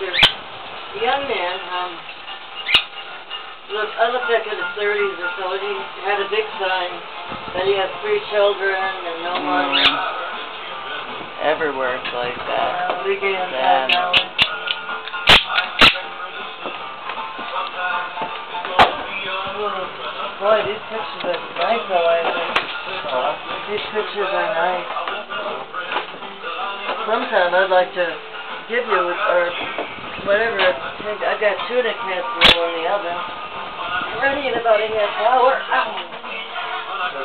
Quaker. A young man, I looked like in his 30s or so, and he had a big sign that he had 3 children and no money. Everywhere it's like that. Big inside now. Boy, these pictures are nice, though, I think. These pictures are nice. Sometime I'd like to give you, or whatever, I've got tuna casserole in the oven. Ready in about a half hour. Have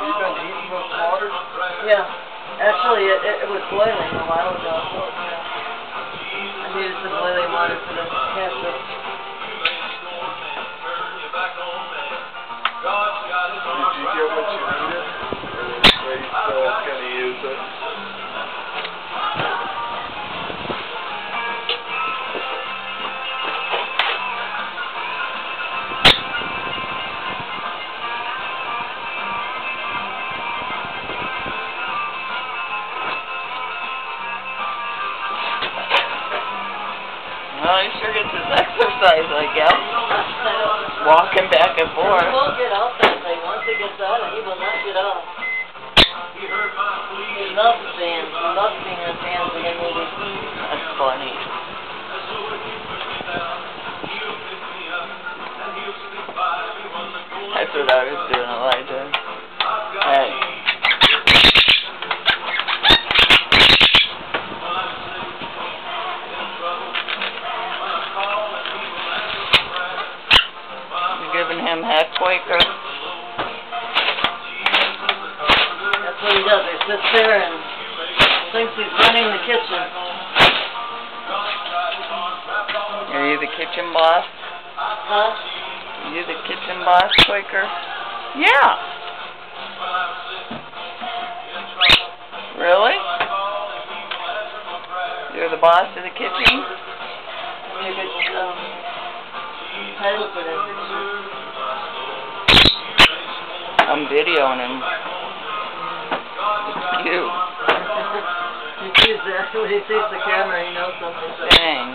you been heating this water? Yeah. Actually, it was boiling a while ago. So, I needed some boiling water for the casserole. Did you get what you needed? Or are you still going to use it? Well, he sure gets his exercise, I guess. Walking back and forth. He won't get off that thing. Once he gets out, he will not get off. He loves bands. He loves being on bands in the movies. That's funny. That's what I was doing, Elijah. Hey. Giving him heck, Quaker. That's what he does. He sits there and thinks he's running the kitchen. Are you the kitchen boss? Huh? Are you the kitchen boss, Quaker? Yeah. Really? You're the boss of the kitchen? Maybe title for that picture. I'm videoing him. It's cute. He sees that when he sees the camera, he knows something. Dang.